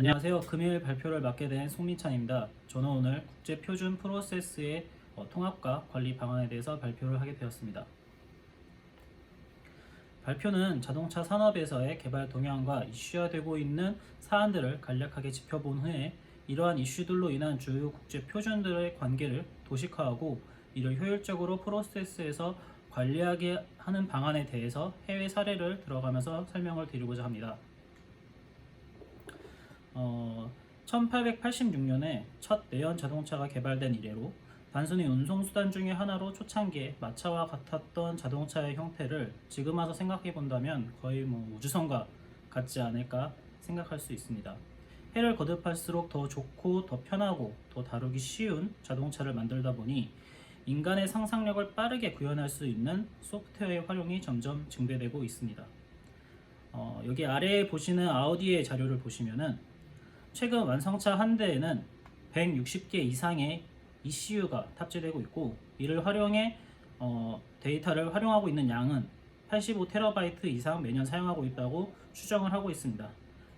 안녕하세요. 금일 발표를 맡게 된 송민찬입니다. 저는 오늘 국제표준 프로세스의 통합과 관리 방안에 대해서 발표를 하게 되었습니다. 발표는 자동차 산업에서의 개발 동향과 이슈화되고 있는 사안들을 간략하게 짚어본 후에 이러한 이슈들로 인한 주요 국제 표준들의 관계를 도식화하고 이를 효율적으로 프로세스에서 관리하게 하는 방안에 대해서 해외 사례를 들어가면서 설명을 드리고자 합니다. 1886년에 첫 내연 자동차가 개발된 이래로 단순히 운송수단 중의 하나로 초창기에 마차와 같았던 자동차의 형태를 지금 와서 생각해 본다면 거의 우주선과 같지 않을까 생각할 수 있습니다. 해를 거듭할수록 더 좋고 더 편하고 더 다루기 쉬운 자동차를 만들다 보니 인간의 상상력을 빠르게 구현할 수 있는 소프트웨어의 활용이 점점 증대되고 있습니다. 여기 아래에 보시는 아우디의 자료를 보시면은 최근 완성차 한 대에는 160개 이상의 ECU가 탑재되고 있고 이를 활용해 데이터를 활용하고 있는 양은 85TB 이상 매년 사용하고 있다고 추정을 하고 있습니다.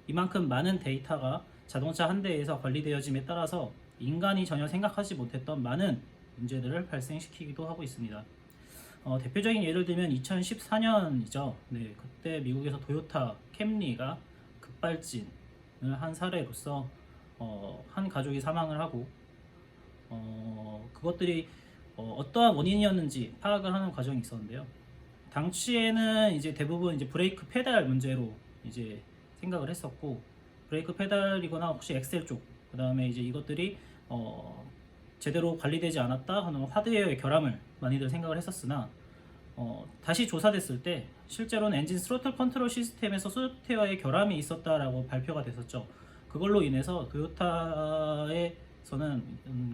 이만큼 많은 데이터가 자동차 한 대에서 관리되어짐에 따라서 인간이 전혀 생각하지 못했던 많은 문제들을 발생시키기도 하고 있습니다. 대표적인 예를 들면 2014년이죠. 네, 그때 미국에서 토요타 캠리가 급발진을 한 사례로서 한 가족이 사망을 하고 그것들이 어떠한 원인이었는지 파악을 하는 과정이 있었는데요. 당시에는 이제 대부분 이제 브레이크 페달 문제로 이제 생각을 했었고 브레이크 페달이거나 혹시 엑셀 쪽, 그 다음에 이제 이것들이 제대로 관리되지 않았다 하는 하드웨어의 결함을 많이들 생각을 했었으나 다시 조사됐을 때 실제로는 엔진 스로틀 컨트롤 시스템에서 소프트웨어의 결함이 있었다라고 발표가 됐었죠. 그걸로 인해서 토요타에서는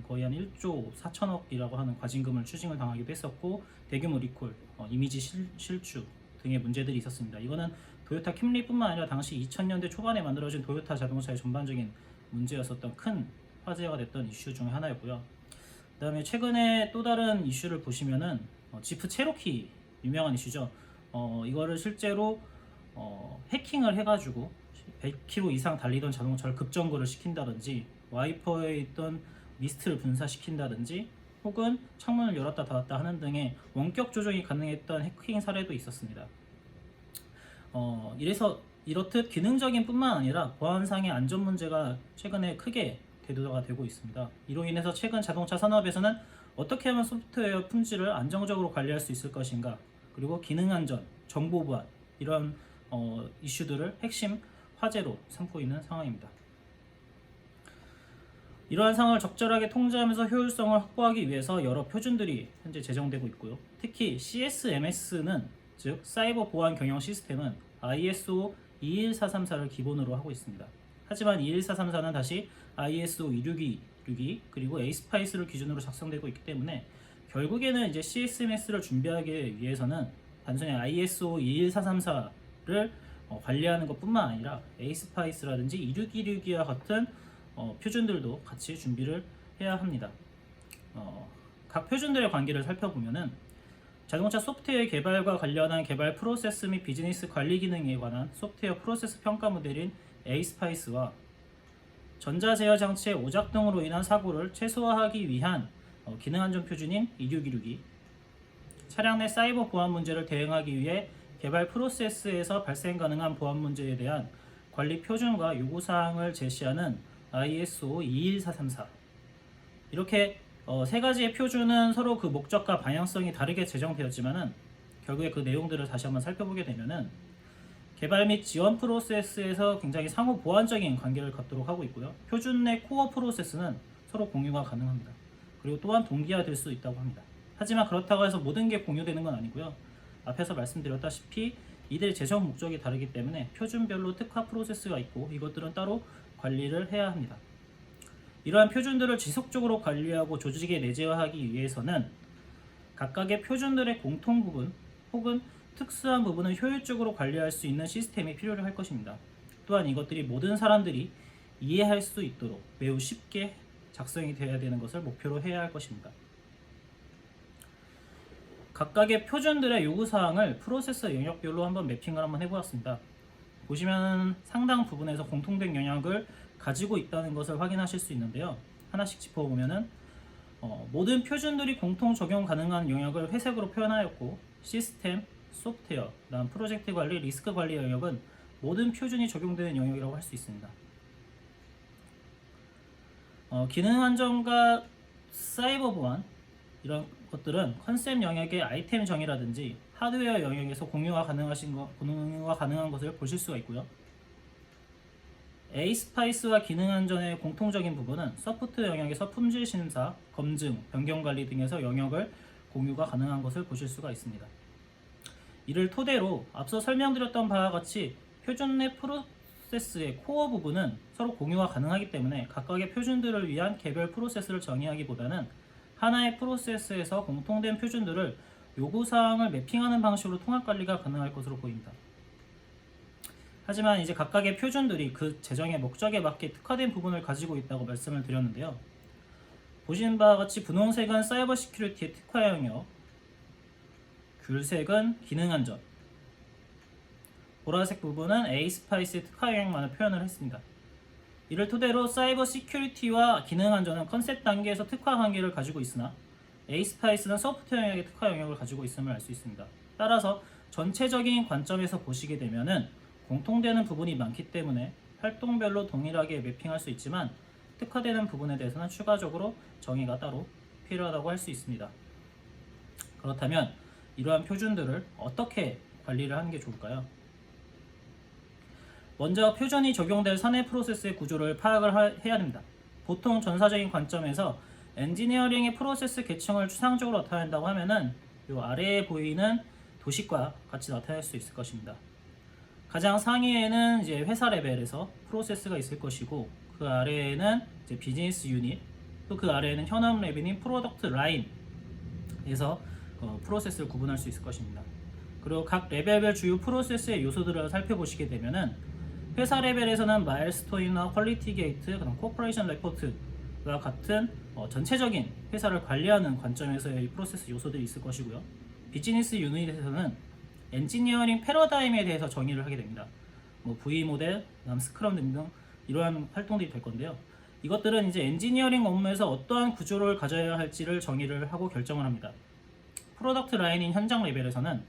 거의 한 1조 4천억이라고 하는 과징금을 추징을 당하기도 했었고 대규모 리콜, 이미지 실추 등의 문제들이 있었습니다. 이거는 토요타 캠리뿐만 아니라 당시 2000년대 초반에 만들어진 토요타 자동차의 전반적인 문제였었던 큰 화제가 됐던 이슈 중에 하나였고요. 그 다음에 최근에 또 다른 이슈를 보시면은 지프 체로키 유명한 이슈죠. 이거를 실제로 해킹을 해가지고 100km 이상 달리던 자동차를 급정거를 시킨다든지 와이퍼에 있던 미스트를 분사시킨다든지 혹은 창문을 열었다 닫았다 하는 등의 원격 조정이 가능했던 해킹 사례도 있었습니다. 이렇듯 기능적인 뿐만 아니라 보안상의 안전 문제가 최근에 크게 대두가 되고 있습니다. 이로 인해서 최근 자동차 산업에서는 어떻게 하면 소프트웨어 품질을 안정적으로 관리할 수 있을 것인가, 그리고 기능 안전, 정보 보안 이런 이슈들을 핵심 화제로 삼고 있는 상황입니다. 이러한 상황을 적절하게 통제하면서 효율성을 확보하기 위해서 여러 표준들이 현재 제정되고 있고요. 특히 CSMS는 즉 사이버 보안 경영 시스템은 ISO 21434를 기본으로 하고 있습니다. 하지만 21434는 다시 ISO 26262 그리고 에이스파이스를 기준으로 작성되고 있기 때문에 결국에는 이제 CSMS를 준비하기 위해서는 단순히 ISO 21434를 관리하는 것뿐만 아니라 에이스파이스라든지 2626이와 같은 표준들도 같이 준비를 해야 합니다. 각 표준들의 관계를 살펴보면은 자동차 소프트웨어 개발과 관련한 개발 프로세스 및 비즈니스 관리 기능에 관한 소프트웨어 프로세스 평가 모델인 에이스파이스와 전자 제어 장치의 오작 등으로 인한 사고를 최소화하기 위한 기능 안전 표준인 26262, 차량 내 사이버 보안 문제를 대응하기 위해 개발 프로세스에서 발생 가능한 보안 문제에 대한 관리 표준과 요구 사항을 제시하는 ISO 21434. 이렇게 세 가지의 표준은 서로 그 목적과 방향성이 다르게 제정되었지만은 결국에 그 내용들을 다시 한번 살펴보게 되면은 개발 및 지원 프로세스에서 굉장히 상호 보완적인 관계를 갖도록 하고 있고요. 표준 내 코어 프로세스는 서로 공유가 가능합니다. 그리고 또한 동기화될 수 있다고 합니다. 하지만 그렇다고 해서 모든 게 공유되는 건 아니고요. 앞에서 말씀드렸다시피 이들의 제정 목적이 다르기 때문에 표준별로 특화 프로세스가 있고 이것들은 따로 관리를 해야 합니다. 이러한 표준들을 지속적으로 관리하고 조직에 내재화하기 위해서는 각각의 표준들의 공통 부분 혹은 특수한 부분을 효율적으로 관리할 수 있는 시스템이 필요로 할 것입니다. 또한 이것들이 모든 사람들이 이해할 수 있도록 매우 쉽게 작성이 되어야 되는 것을 목표로 해야 할 것입니다. 각각의 표준들의 요구사항을 프로세서 영역별로 한번 매핑을 한번 해보았습니다. 보시면 상당 부분에서 공통된 영역을 가지고 있다는 것을 확인하실 수 있는데요. 하나씩 짚어보면은 모든 표준들이 공통 적용 가능한 영역을 회색으로 표현하였고, 시스템, 소프트웨어, 그다음 프로젝트 관리, 리스크 관리 영역은 모든 표준이 적용되는 영역이라고 할 수 있습니다. 기능 안전과 사이버 보안 이런 것들은 컨셉 영역의 아이템 정의라든지 하드웨어 영역에서 공유가 가능한 것을 보실 수가 있고요. 에이스파이스와 기능 안전의 공통적인 부분은 소프트 영역에서 품질 심사, 검증, 변경 관리 등에서 영역을 공유가 가능한 것을 보실 수가 있습니다. 이를 토대로 앞서 설명드렸던 바와 같이 표준 내 프로세스의 코어 부분은 서로 공유가 가능하기 때문에 각각의 표준들을 위한 개별 프로세스를 정의하기보다는 하나의 프로세스에서 공통된 표준들을 요구사항을 매핑하는 방식으로 통합 관리가 가능할 것으로 보입니다. 하지만 이제 각각의 표준들이 그 재정의 목적에 맞게 특화된 부분을 가지고 있다고 말씀을 드렸는데요. 보시는 바와 같이 분홍색은 사이버 시큐리티의 특화 영역, 귤색은 기능 안전, 보라색 부분은 에이스파이스의 특화 영역만을 표현을 했습니다. 이를 토대로 사이버 시큐리티와 기능 안전은 컨셉 단계에서 특화 관계를 가지고 있으나 에이스파이스는 소프트웨어 영역의 특화 영역을 가지고 있음을 알 수 있습니다. 따라서 전체적인 관점에서 보시게 되면은 공통되는 부분이 많기 때문에 활동별로 동일하게 매핑할 수 있지만 특화되는 부분에 대해서는 추가적으로 정의가 따로 필요하다고 할 수 있습니다. 그렇다면 이러한 표준들을 어떻게 관리를 하는 게 좋을까요? 먼저 표준이 적용될 사내 프로세스의 구조를 파악을 해야 됩니다. 보통 전사적인 관점에서 엔지니어링의 프로세스 계층을 추상적으로 나타낸다고 하면은 이 아래에 보이는 도식과 같이 나타낼 수 있을 것입니다. 가장 상위에는 이제 회사 레벨에서 프로세스가 있을 것이고, 그 아래에는 이제 비즈니스 유닛, 또 그 아래에는 현업 레벨인 프로덕트 라인에서 프로세스를 구분할 수 있을 것입니다. 그리고 각 레벨별 주요 프로세스의 요소들을 살펴보시게 되면은 회사 레벨에서는 마일스톤이나 퀄리티 게이트, 그다음 코퍼레이션 레포트와 같은 전체적인 회사를 관리하는 관점에서의 프로세스 요소들이 있을 것이고요. 비즈니스 유닛에서는 엔지니어링 패러다임에 대해서 정의를 하게 됩니다. V 모델, 그다음 스크럼 등등 이러한 활동들이 될 건데요. 이것들은 이제 엔지니어링 업무에서 어떠한 구조를 가져야 할지를 정의를 하고 결정을 합니다. 프로덕트 라인인 현장 레벨에서는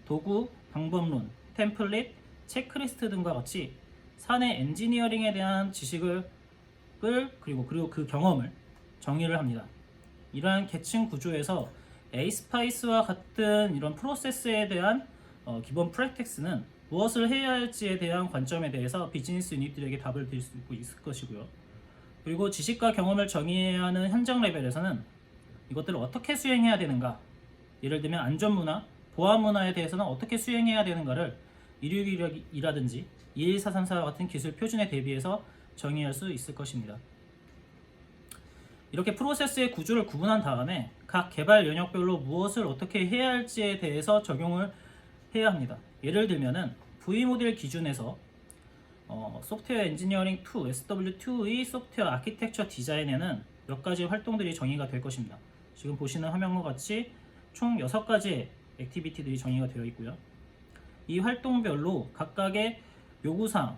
도구, 방법론, 템플릿, 체크리스트 등과 같이 사내 엔지니어링에 대한 지식을 그리고 그 경험을 정의를 합니다. 이러한 계층 구조에서 에이스파이스와 같은 이런 프로세스에 대한 기본 프랙티스는 무엇을 해야 할지에 대한 관점에 대해서 비즈니스 유닛들에게 답을 드릴 수 있을 것이고요. 그리고 지식과 경험을 정의해야 하는 현장 레벨에서는 이것들을 어떻게 수행해야 되는가, 예를 들면 안전문화, 보안문화에 대해서는 어떻게 수행해야 되는가를 이륙이라든지 21434와 같은 기술 표준에 대비해서 정의할 수 있을 것입니다. 이렇게 프로세스의 구조를 구분한 다음에 각 개발 영역별로 무엇을 어떻게 해야 할지에 대해서 적용을 해야 합니다. 예를 들면은 V모델 기준에서 소프트웨어 엔지니어링 2, SW2의 소프트웨어 아키텍처 디자인에는 몇 가지 활동들이 정의가 될 것입니다. 지금 보시는 화면과 같이 총 6가지의 액티비티들이 정의가 되어 있고요. 이 활동별로 각각의 요구사항,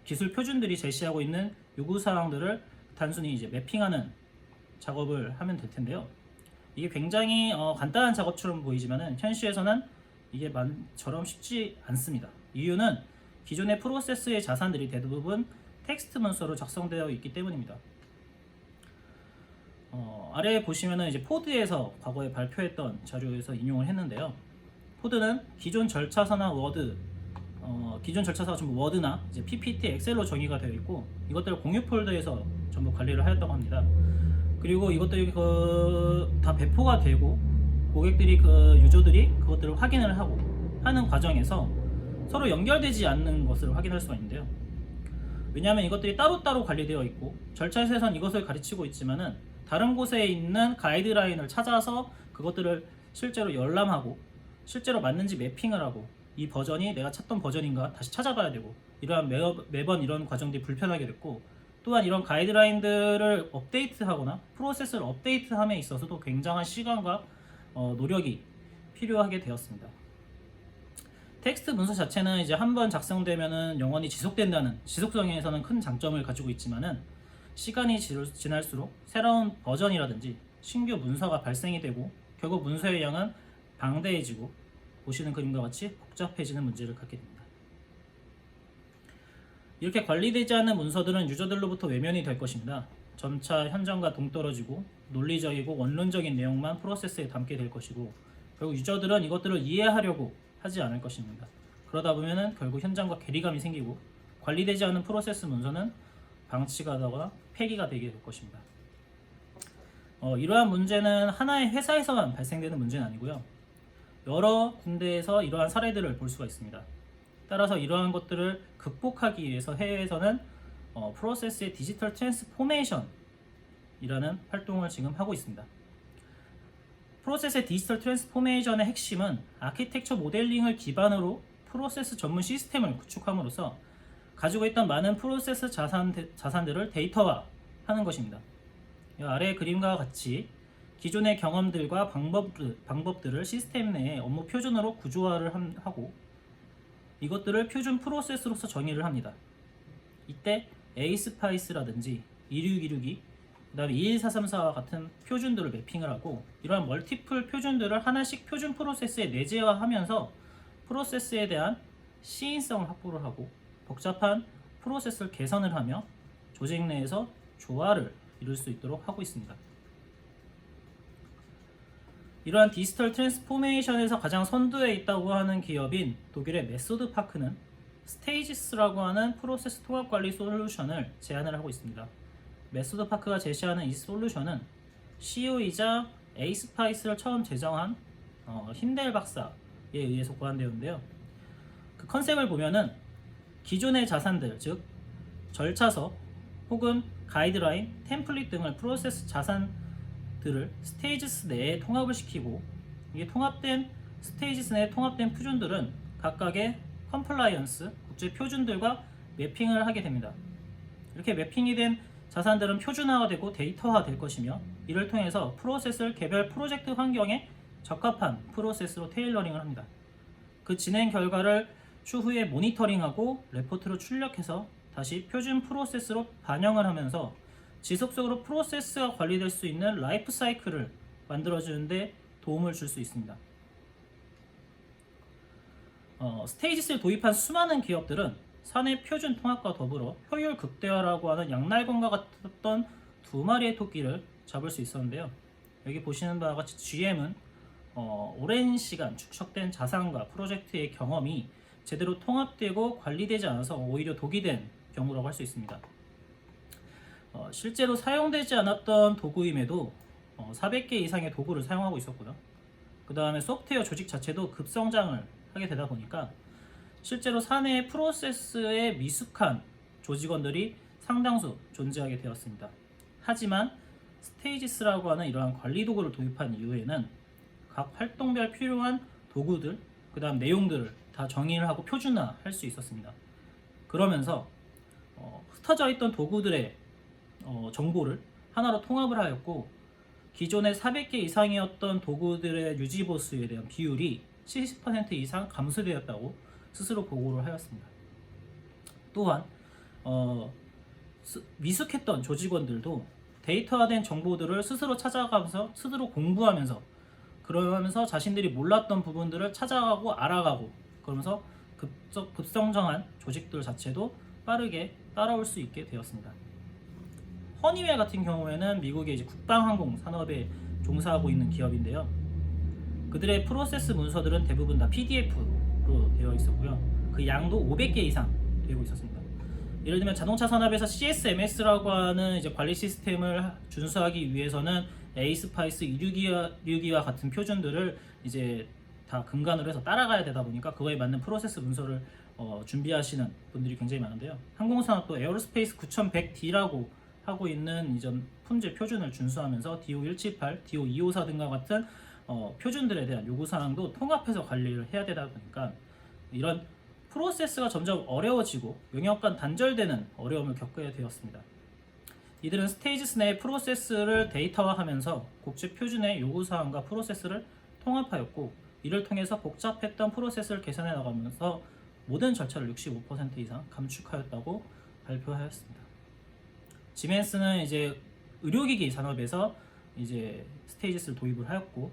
기술 표준들이 제시하고 있는 요구사항들을 단순히 이제 매핑하는 작업을 하면 될 텐데요. 이게 굉장히 간단한 작업처럼 보이지만은 현실에서는 이게 만처럼 쉽지 않습니다. 이유는 기존의 프로세스의 자산들이 대부분 텍스트 문서로 작성되어 있기 때문입니다. 아래에 보시면은 이제 포드에서 과거에 발표했던 자료에서 인용을 했는데요. 포드는 기존 절차서나 기존 절차서가 전부 워드나 이제 PPT, 엑셀로 정의가 되어 있고 이것들을 공유 폴더에서 전부 관리를 하였다고 합니다. 그리고 이것들이 다 배포가 되고 고객들이 유저들이 그것들을 확인을 하고 하는 과정에서 서로 연결되지 않는 것을 확인할 수가 있는데요. 왜냐하면 이것들이 따로따로 관리되어 있고 절차에서는 이것을 가르치고 있지만은 다른 곳에 있는 가이드라인을 찾아서 그것들을 실제로 열람하고 실제로 맞는지 매핑을 하고 이 버전이 내가 찾던 버전인가 다시 찾아봐야 되고 이러한 매번 이런 과정들이 불편하게 됐고 또한 이런 가이드라인들을 업데이트하거나 프로세스를 업데이트함에 있어서도 굉장한 시간과 노력이 필요하게 되었습니다. 텍스트 문서 자체는 이제 한번 작성되면은 영원히 지속된다는 지속성에서는 큰 장점을 가지고 있지만은 시간이 지날수록 새로운 버전이라든지 신규 문서가 발생이 되고 결국 문서의 양은 방대해지고 보시는 그림과 같이 복잡해지는 문제를 갖게 됩니다. 이렇게 관리되지 않는 문서들은 유저들로부터 외면이 될 것입니다. 점차 현장과 동떨어지고 논리적이고 원론적인 내용만 프로세스에 담게 될 것이고 결국 유저들은 이것들을 이해하려고 하지 않을 것입니다. 그러다 보면은 결국 현장과 괴리감이 생기고 관리되지 않은 프로세스 문서는 방치가 되거나 폐기가 되게 될 것입니다. 이러한 문제는 하나의 회사에서만 발생되는 문제는 아니고요. 여러 군데에서 이러한 사례들을 볼 수가 있습니다. 따라서 이러한 것들을 극복하기 위해서 해외에서는 프로세스의 디지털 트랜스포메이션이라는 활동을 지금 하고 있습니다. 프로세스의 디지털 트랜스포메이션의 핵심은 아키텍처 모델링을 기반으로 프로세스 전문 시스템을 구축함으로써 가지고 있던 많은 프로세스 자산들을 데이터화하는 것입니다. 이 아래의 그림과 같이 기존의 경험들과 방법들을 시스템 내에 업무 표준으로 구조화를 하고 이것들을 표준 프로세스로서 정의를 합니다. 이때 에이스파이스라든지 2626이 그 다음에 21434와 같은 표준들을 매핑을 하고 이러한 멀티플 표준들을 하나씩 표준 프로세스에 내재화하면서 프로세스에 대한 시인성을 확보를 하고 복잡한 프로세스를 개선을 하며 조직 내에서 조화를 이룰 수 있도록 하고 있습니다. 이러한 디지털 트랜스포메이션에서 가장 선두에 있다고 하는 기업인 독일의 메소드 파크는 스테이지스라고 하는 프로세스 통합 관리 솔루션을 제안을 하고 있습니다. 메소드 파크가 제시하는 이 솔루션은 CEO이자 에이스파이스를 처음 제정한 힌델 박사에 의해서 고안되었는데요. 그 컨셉을 보면은 기존의 자산들, 즉 절차서 혹은 가이드라인, 템플릿 등을 프로세스 자산들을 스테이지스 내에 통합을 시키고 이게 통합된 스테이지스 내에 통합된 표준들은 각각의 컴플라이언스, 국제 표준들과 매핑을 하게 됩니다. 이렇게 매핑이 된 자산들은 표준화가 되고 데이터화 될 것이며 이를 통해서 프로세스를 개별 프로젝트 환경에 적합한 프로세스로 테일러링을 합니다. 그 진행 결과를 추후에 모니터링하고 레포트로 출력해서 다시 표준 프로세스로 반영을 하면서 지속적으로 프로세스가 관리될 수 있는 라이프 사이클을 만들어주는데 도움을 줄 수 있습니다. 스테이지스를 도입한 수많은 기업들은 사내 표준 통합과 더불어 효율 극대화라고 하는 양날검과 같았던 두 마리의 토끼를 잡을 수 있었는데요. 여기 보시는 바와 같이 GM은 오랜 시간 축적된 자산과 프로젝트의 경험이 제대로 통합되고 관리되지 않아서 오히려 독이 된 경우라고 할 수 있습니다. 실제로 사용되지 않았던 도구임에도 400개 이상의 도구를 사용하고 있었고요. 그 다음에 소프트웨어 조직 자체도 급성장을 하게 되다 보니까 실제로 사내 프로세스에 미숙한 조직원들이 상당수 존재하게 되었습니다. 하지만 스테이지스라고 하는 이러한 관리 도구를 도입한 이후에는 각 활동별 필요한 도구들, 그 다음 내용들을 다 정의를 하고 표준화할 수 있었습니다. 그러면서 흩어져 있던 도구들의 정보를 하나로 통합을 하였고 기존의 400개 이상이었던 도구들의 유지 보수에 대한 비율이 70% 이상 감소되었다고 스스로 보고를 하였습니다. 또한 미숙했던 조직원들도 데이터화된 정보들을 스스로 찾아가면서 스스로 공부하면서 그러면서 자신들이 몰랐던 부분들을 찾아가고 알아가고 그러면서 급성장한 조직들 자체도 빠르게 따라올 수 있게 되었습니다. 허니웰 같은 경우에는 미국의 이제 국방항공 산업에 종사하고 있는 기업인데요. 그들의 프로세스 문서들은 대부분 다 PDF로 되어 있었고요. 그 양도 500개 이상 되고 있었습니다. 예를 들면 자동차 산업에서 CSMS라고 하는 이제 관리 시스템을 준수하기 위해서는 에이스파이스 2662와 같은 표준들을 이제 다 근간으로 해서 따라가야 되다 보니까 그거에 맞는 프로세스 문서를 준비하시는 분들이 굉장히 많은데요. 항공산업도 에어로스페이스 9100D라고 하고 있는 이전 품질 표준을 준수하면서 DO178, DO254 등과 같은 표준들에 대한 요구사항도 통합해서 관리를 해야 되다 보니까 이런 프로세스가 점점 어려워지고 영역 간 단절되는 어려움을 겪게 되었습니다. 이들은 스테이지스 내 프로세스를 데이터화하면서 국제 표준의 요구사항과 프로세스를 통합하였고 이를 통해서 복잡했던 프로세스를 개선해 나가면서 모든 절차를 65% 이상 감축하였다고 발표하였습니다. 지멘스는 이제 의료기기 산업에서 이제 스테이지스를 도입을 하였고,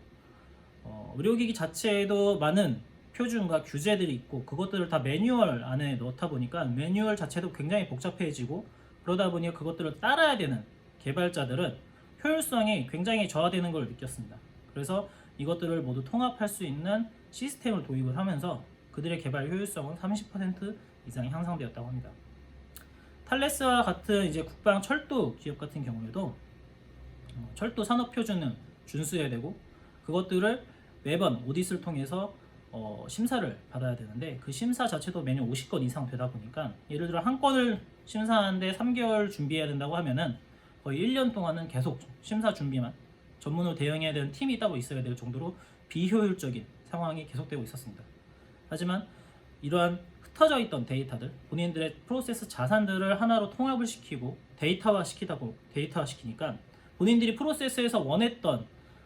의료기기 자체에도 많은 표준과 규제들이 있고 그것들을 다 매뉴얼 안에 넣다 보니까 매뉴얼 자체도 굉장히 복잡해지고, 그러다 보니 그것들을 따라야 되는 개발자들은 효율성이 굉장히 저하되는 걸 느꼈습니다. 그래서 이것들을 모두 통합할 수 있는 시스템을 도입을 하면서 그들의 개발 효율성은 30% 이상 향상되었다고 합니다. 탈레스와 같은 이제 국방 철도 기업 같은 경우에도 철도 산업 표준은 준수해야 되고, 그것들을 매번 오디트를 통해서 심사를 받아야 되는데, 그 심사 자체도 매년 50건 이상 되다 보니까, 예를 들어 한 건을 심사하는데 3개월 준비해야 된다고 하면은 거의 1년 동안은 계속 심사 준비만, 전문으로 대응해야 되는 팀이 따로 있어야 될 정도로 비효율적인 상황이 계속되고 있었습니다. 하지만 이러한 흩어져 있던 데이터들, 본인들의 프로세스 자산들을 하나로 통합을 시키고 데이터화시키니까 본인들이 프로세스에서 원했던,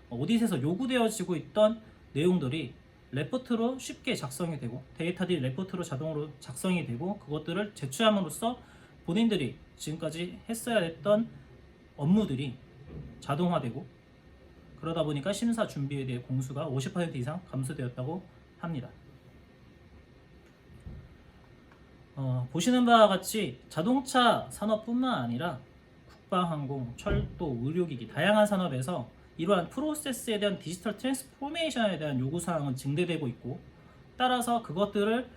오디트에서 요구되어지고 있던 내용들이 레포트로 쉽게 작성이 되고, 데이터들이 레포트로 자동으로 작성이 되고, 그것들을 제출함으로써 본인들이 지금까지 했어야 했던 업무들이 자동화되고, 그러다 보니까 심사 준비에 대해 공수가 50% 이상 감소되었다고 합니다. 보시는 바와 같이 자동차 산업뿐만 아니라 국방항공, 철도, 의료기기 다양한 산업에서 이러한 프로세스에 대한 디지털 트랜스포메이션에 대한 요구사항은 증대되고 있고, 따라서 그것들을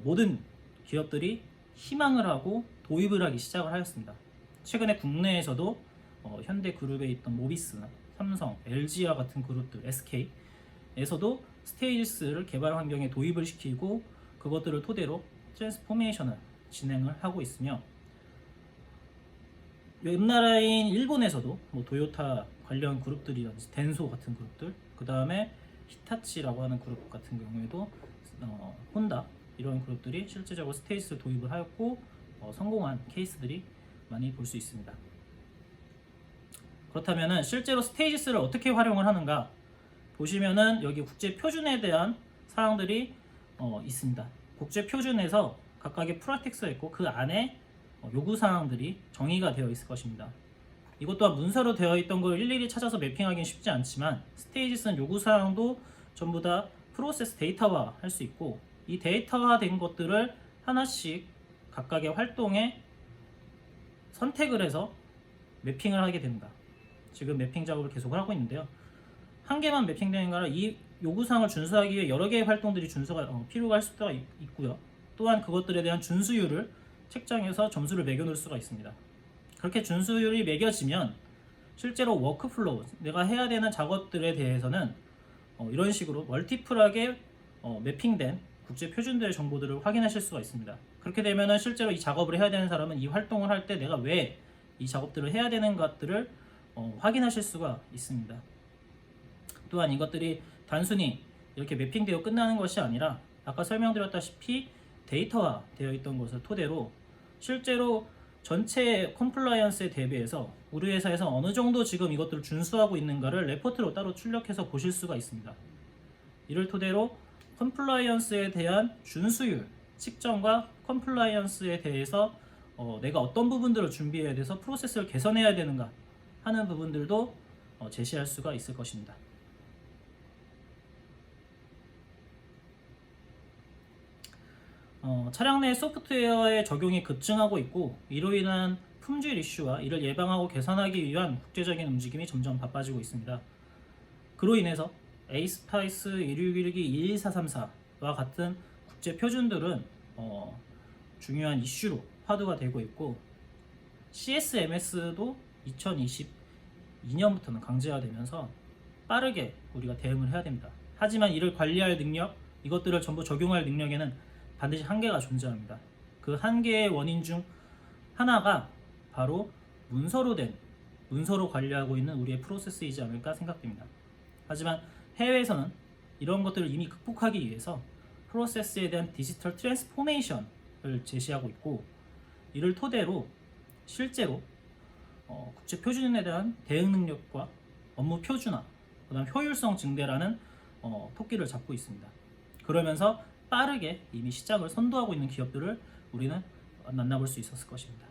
모든 기업들이 희망을 하고 도입을 하기 시작을 하였습니다. 최근에 국내에서도 현대그룹에 있던 모비스나 삼성, LG와 같은 그룹들, SK에서도 스테이지스를 개발 환경에 도입을 시키고 그것들을 토대로 트랜스포메이션을 진행을 하고 있으며, 옆나라인 일본에서도 도요타 관련 그룹들이라든지 덴소 같은 그룹들, 그 다음에 히타치라고 하는 그룹 같은 경우에도 혼다, 이런 그룹들이 실제적으로 스테이지스 도입을 하였고 성공한 케이스들이 많이 볼 수 있습니다. 그렇다면 실제로 스테이지스를 어떻게 활용을 하는가 보시면은 여기 국제 표준에 대한 사항들이 있습니다. 국제 표준에서 각각의 프로텍스가 있고 그 안에 요구 사항들이 정의가 되어 있을 것입니다. 이것 또한 문서로 되어 있던 걸 일일이 찾아서 매핑하기는 쉽지 않지만, 스테이지스는 요구 사항도 전부 다 프로세스 데이터화 할 수 있고, 이 데이터화 된 것들을 하나씩 각각의 활동에 선택을 해서 매핑을 하게 됩니다. 지금 매핑 작업을 계속을 하고 있는데요. 한 개만 매핑되는 거라 이 요구사항을 준수하기 위해 여러 개의 활동들이 필요가 할 수가 있고요. 또한 그것들에 대한 준수율을 책정해서 점수를 매겨놓을 수가 있습니다. 그렇게 준수율이 매겨지면 실제로 워크플로우, 내가 해야 되는 작업들에 대해서는 이런 식으로 멀티플하게 매핑된 국제 표준들의 정보들을 확인하실 수가 있습니다. 그렇게 되면 실제로 이 작업을 해야 되는 사람은 이 활동을 할 때 내가 왜 이 작업들을 해야 되는 것들을 확인하실 수가 있습니다. 또한 이것들이 단순히 이렇게 매핑되어 끝나는 것이 아니라, 아까 설명드렸다시피 데이터화 되어 있던 것을 토대로 실제로 전체 컴플라이언스에 대비해서 우리 회사에서 어느 정도 지금 이것들을 준수하고 있는가를 레포트로 따로 출력해서 보실 수가 있습니다. 이를 토대로 컴플라이언스에 대한 준수율 측정과 컴플라이언스에 대해서 내가 어떤 부분들을 준비해야 돼서 프로세스를 개선해야 되는가 하는 부분들도 제시할 수가 있을 것입니다. 차량 내 소프트웨어의 적용이 급증하고 있고, 이로 인한 품질 이슈와 이를 예방하고 개선하기 위한 국제적인 움직임이 점점 바빠지고 있습니다. 그로 인해서 에이스파이스 1612 11434와 같은 국제 표준들은 중요한 이슈로 화두가 되고 있고, CSMS도 2022년부터는 강제화되면서 빠르게 우리가 대응을 해야 됩니다. 하지만 이를 관리할 능력, 이것들을 전부 적용할 능력에는 반드시 한계가 존재합니다. 그 한계의 원인 중 하나가 바로 문서로 관리하고 있는 우리의 프로세스이지 않을까 생각됩니다. 하지만 해외에서는 이런 것들을 이미 극복하기 위해서 프로세스에 대한 디지털 트랜스포메이션을 제시하고 있고, 이를 토대로 실제로 국제 표준에 대한 대응 능력과 업무 표준화, 그다음 효율성 증대라는 토끼를 잡고 있습니다. 그러면서 빠르게 이미 시장을 선도하고 있는 기업들을 우리는 만나볼 수 있었을 것입니다.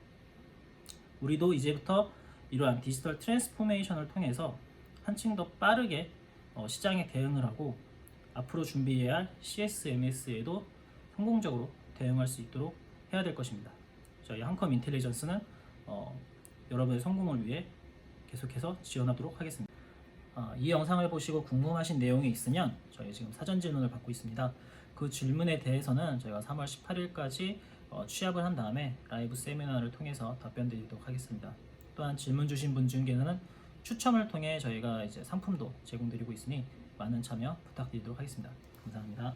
우리도 이제부터 이러한 디지털 트랜스포메이션을 통해서 한층 더 빠르게 시장에 대응을 하고 앞으로 준비해야 할 CSMS에도 성공적으로 대응할 수 있도록 해야 될 것입니다. 저희 한컴 인텔리전스는 여러분의 성공을 위해 계속해서 지원하도록 하겠습니다. 이 영상을 보시고 궁금하신 내용이 있으면 저희 지금 사전 질문을 받고 있습니다. 그 질문에 대해서는 저희가 3월 18일까지 취합을 한 다음에 라이브 세미나를 통해서 답변 드리도록 하겠습니다. 또한 질문 주신 분 중에는 추첨을 통해 저희가 이제 상품도 제공드리고 있으니 많은 참여 부탁드리도록 하겠습니다. 감사합니다.